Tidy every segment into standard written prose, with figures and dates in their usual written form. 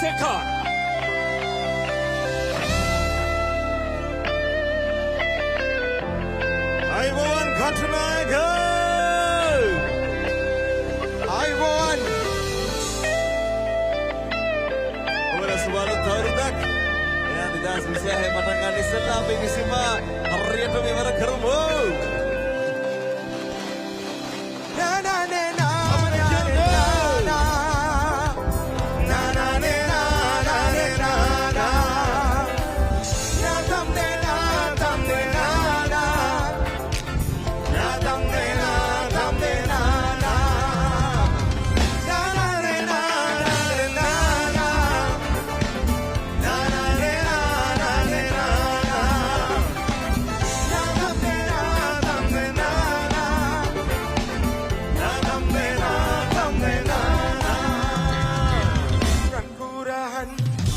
Fonseca. අයිබෝවන් කටුනායක අයිබෝවන් ඔබලා සුබාලුත් අවුරුද්දක් එයා 2026 පටන් ගන්න ඉස්සෙල්ලා අපි කිසිම හරියටම ඉවර කරමු නා නා නේ නා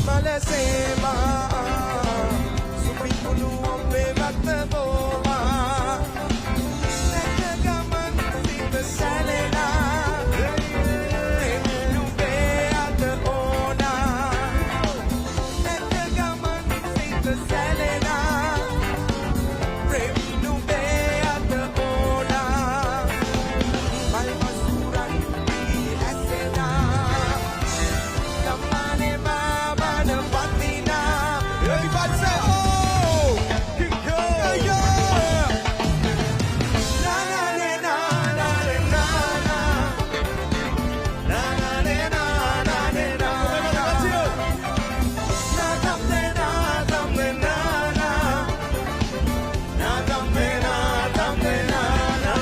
Malesema, supikulu ombe makteboma, nagagaman sita salena, lumbe ate ona, nagagaman sita salena, lumbe ate ona, may masuran di asena, kamane ma. Everybody say, oh, keep going, yeah. Na na na na na na na na na na na na na. Na dam na dam na na na na dam na dam na na.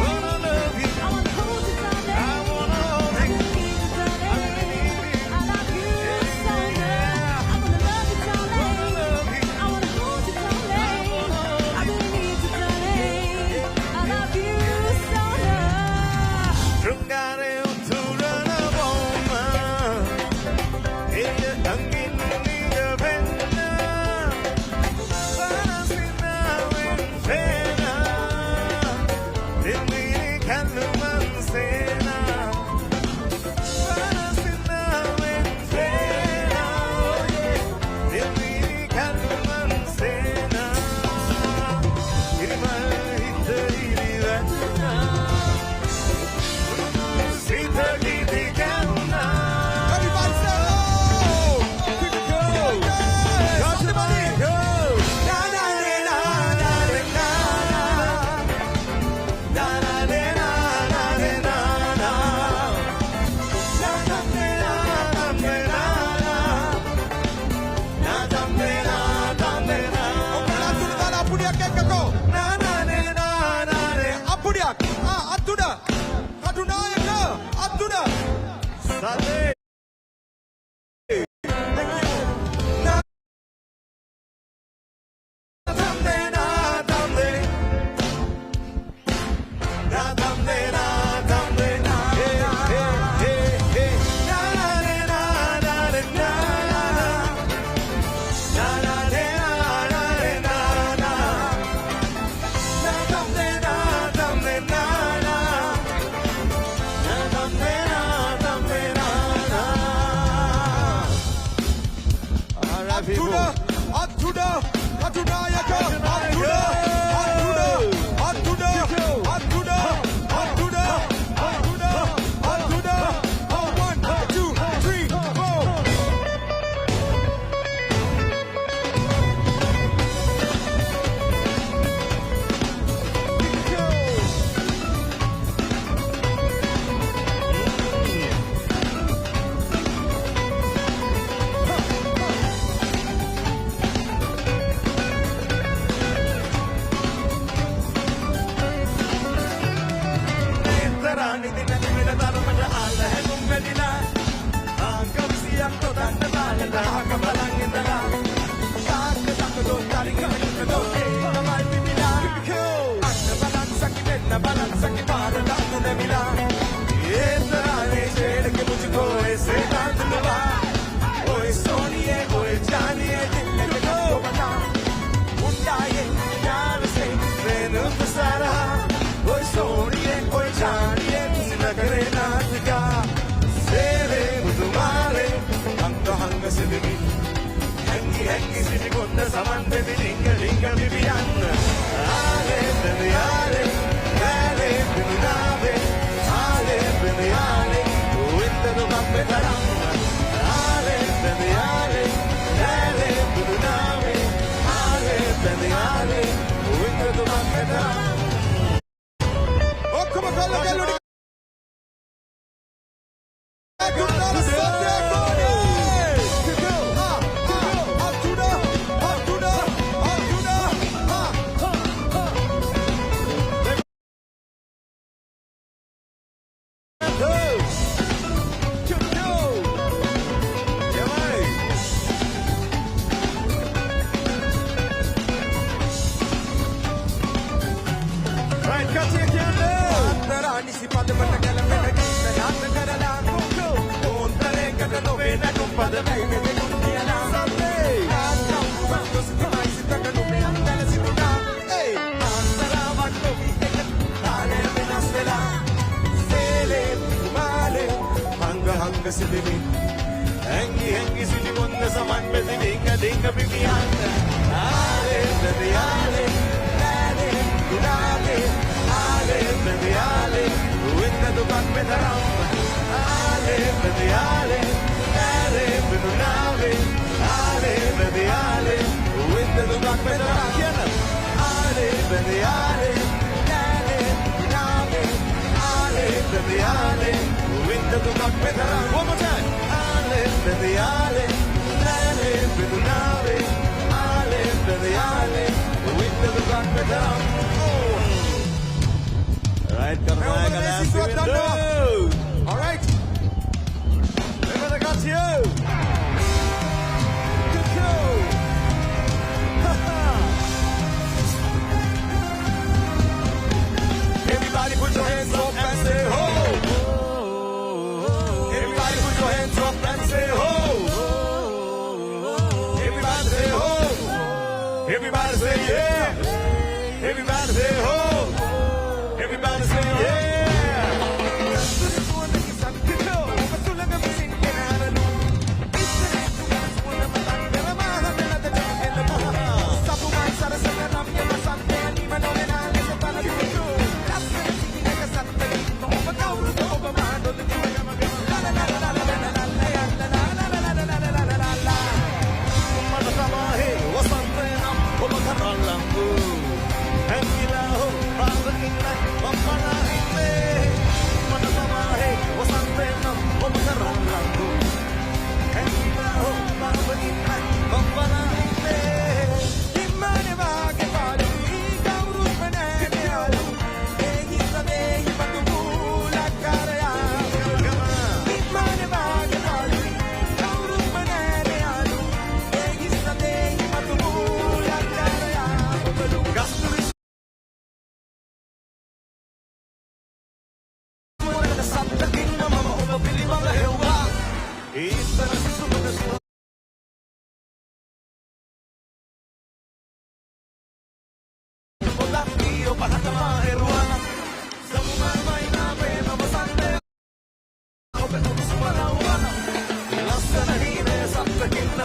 Wanna love you, I wanna hold you, darling. I wanna hold you, I need you, darling. I love you so much. Atuna, Katunayaka, Atuna, Sade. සමන් දෙවි ලිංග ලිංග විවියන් ආලේ දෙවියාලේ ආලේ දෙවිනාවේ ආලේ දෙවියාලේ වින්දු කම්බේ තරම් ආලේ දෙවියාලේ ආලේ දෙවිනාවේ ආලේ දෙවියාලේ වින්දු කම්බේ තරම් ඔක්කොම කල්ලු Hengi sili konda saman bedi dinga dinga bibiyan ale bedi ale ale gulale ale bedi ale winda dukan bedaram ale bedi ale ale bedunave ale bedi ale winda dukan bedaram ale bedi ale ale gulale ale bedi ale winda dukan bedaram one more time Bedi ale, ale, bedunave, ale, bedi ale, winda dukan bedaram. Alright, kamay ka na si Window. Alright. Remember got you. Good go. Everybody put your hands up and say ho. Everybody put your hands up and say ho. Everybody say ho. Everybody say yeah. Everybody say ho. Everybody say yeah.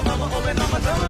Mama,